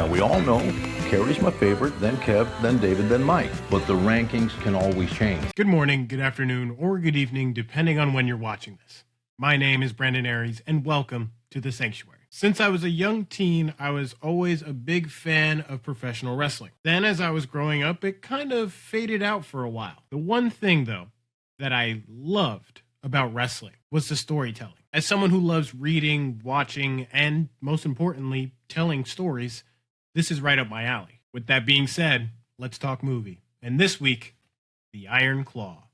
Now, we all know Carrie's my favorite, then Kev, then David, then Mike. But the rankings can always change. Good morning, good afternoon, or good evening, depending on when you're watching this. My name is Brandon Aries, and welcome to The Sanctuary. Since I was a young teen, I was always a big fan of professional wrestling. Then, as I was growing up, it kind of faded out for a while. The one thing, though, that I loved about wrestling was the storytelling. As someone who loves reading, watching, and most importantly, telling stories, this is right up my alley. With that being said, let's talk movie. And this week, The Iron Claw.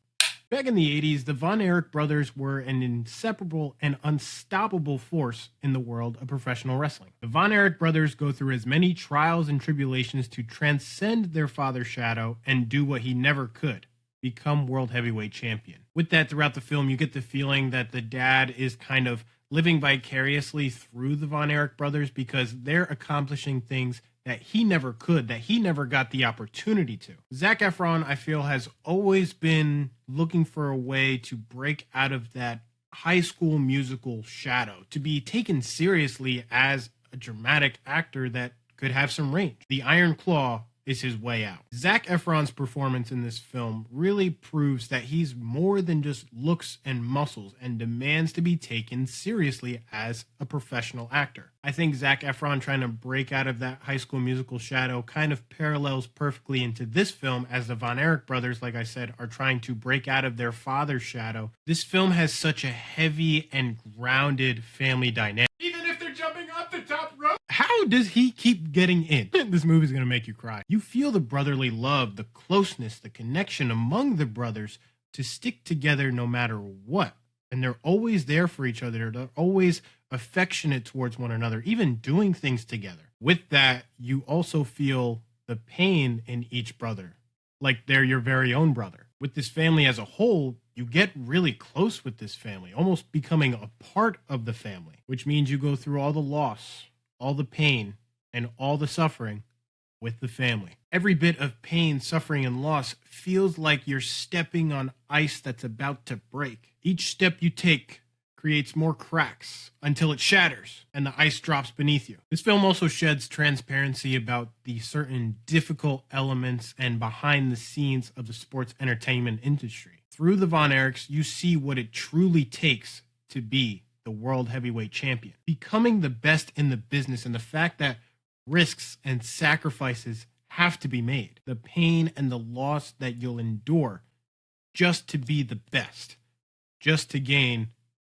Back in the 80s, the Von Erich brothers were an inseparable and unstoppable force in the world of professional wrestling. The Von Erich brothers go through as many trials and tribulations to transcend their father's shadow and do what he never could: become world heavyweight champion. With that, throughout the film, you get the feeling that the dad is kind of living vicariously through the Von Erich brothers because they're accomplishing things that he never could, that he never got the opportunity to. Zac Efron, I feel, has always been looking for a way to break out of that High School Musical shadow, to be taken seriously as a dramatic actor that could have some range. The Iron Claw is his way out. Zac Efron's performance in this film really proves that he's more than just looks and muscles and demands to be taken seriously as a professional actor. I think Zac Efron trying to break out of that High School Musical shadow kind of parallels perfectly into this film, as the Von Erich brothers, like I said, are trying to break out of their father's shadow. This film has such a heavy and grounded family dynamic. Even if they're jumping off the top rope, how does he keep getting in? This movie's gonna make you cry. You feel the brotherly love, the closeness, the connection among the brothers to stick together no matter what. And they're always there for each other. They're always affectionate towards one another, even doing things together. With that, you also feel the pain in each brother, like they're your very own brother. With this family as a whole, you get really close with this family, almost becoming a part of the family, which means you go through all the loss, all the pain, and all the suffering with the family. Every bit of pain, suffering, and loss feels like you're stepping on ice that's about to break. Each step you take creates more cracks until it shatters and the ice drops beneath you. This film also sheds transparency about the certain difficult elements and behind the scenes of the sports entertainment industry. Through the Von Erichs, you see what it truly takes to be the world heavyweight champion, becoming the best in the business, and the fact that risks and sacrifices have to be made, the pain and the loss that you'll endure just to be the best, just to gain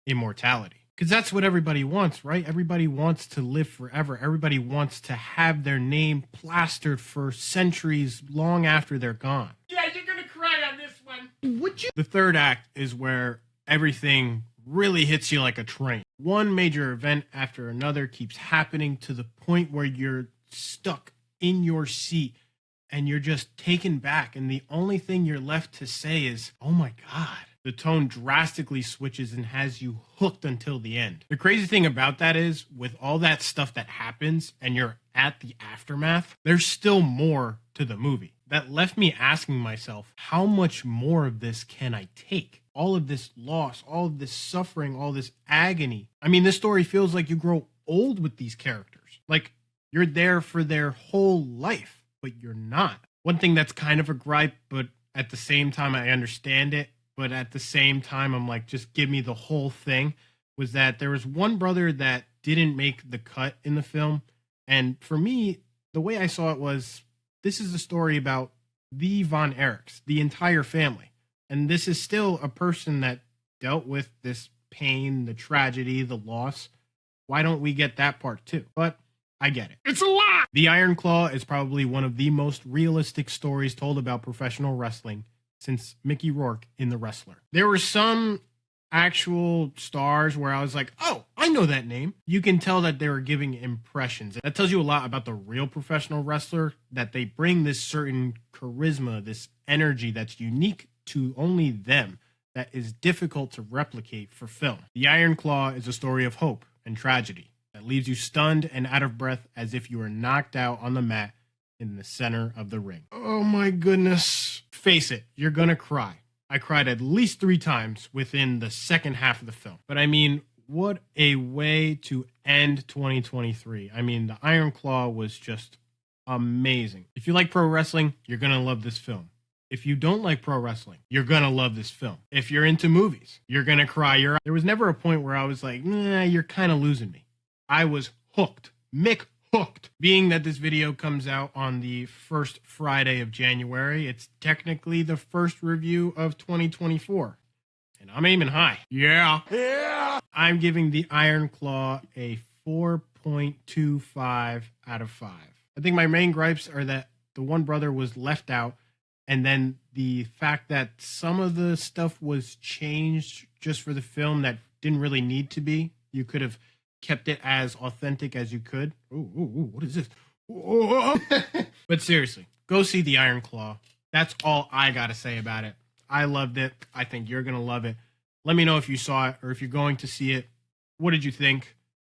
immortality. Because that's what everybody wants, right? Everybody wants to live forever. Everybody wants to have their name plastered for centuries long after they're gone. Yeah, you're gonna cry on this one. Would you? The third act is where everything really hits you like a train. One major event after another keeps happening to the point where you're stuck in your seat and you're just taken back. And the only thing you're left to say is, oh my God. The tone drastically switches and has you hooked until the end. The crazy thing about that is, with all that stuff that happens and you're at the aftermath, there's still more to the movie. That left me asking myself, how much more of this can I take? All of this loss, all of this suffering, all this agony. I mean, this story feels like you grow old with these characters. Like you're there for their whole life, but you're not. One thing that's kind of a gripe, but at the same time, I understand it. But at the same time, I'm like, just give me the whole thing, was that there was one brother that didn't make the cut in the film. And for me, the way I saw it was, this is a story about the Von Erichs, the entire family. And this is still a person that dealt with this pain, the tragedy, the loss. Why don't we get that part too? But I get it. It's a lot! The Iron Claw is probably one of the most realistic stories told about professional wrestling since Mickey Rourke in The Wrestler. There were some actual stars where I was like, oh, I know that name. You can tell that they were giving impressions. That tells you a lot about the real professional wrestler, that they bring this certain charisma, this energy that's unique to only them, that is difficult to replicate for film. The Iron Claw is a story of hope and tragedy that leaves you stunned and out of breath as if you were knocked out on the mat in the center of the ring. Oh my goodness. Face it, you're gonna cry. I cried at least 3 times within the second half of the film. But I mean, what a way to end 2023. I mean, the Iron Claw was just amazing. If you like pro wrestling, you're going to love this film. If you don't like pro wrestling, you're going to love this film. If you're into movies, you're going to cry your eyes. There was never a point where I was like, nah, you're kind of losing me. I was hooked. Mick hooked. Being that this video comes out on the first Friday of January, it's technically the first review of 2024. And I'm aiming high. Yeah. I'm giving the Iron Claw a 4.25 out of 5. I think my main gripes are that the one brother was left out, and then the fact that some of the stuff was changed just for the film that didn't really need to be. You could have kept it as authentic as you could. Ooh, what is this? But seriously, go see the Iron Claw. That's all I got to say about it. I loved it. I think you're going to love it. Let me know if you saw it or if you're going to see it. What did you think?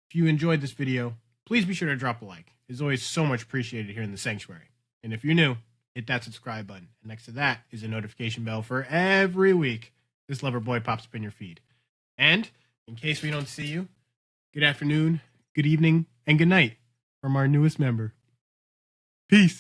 If you enjoyed this video, please be sure to drop a like. It's always so much appreciated here in the Sanctuary. And if you're new, hit that subscribe button. And next to that is a notification bell for every week this lover boy pops up in your feed. And in case we don't see you, good afternoon, good evening, and good night from our newest member. Peace.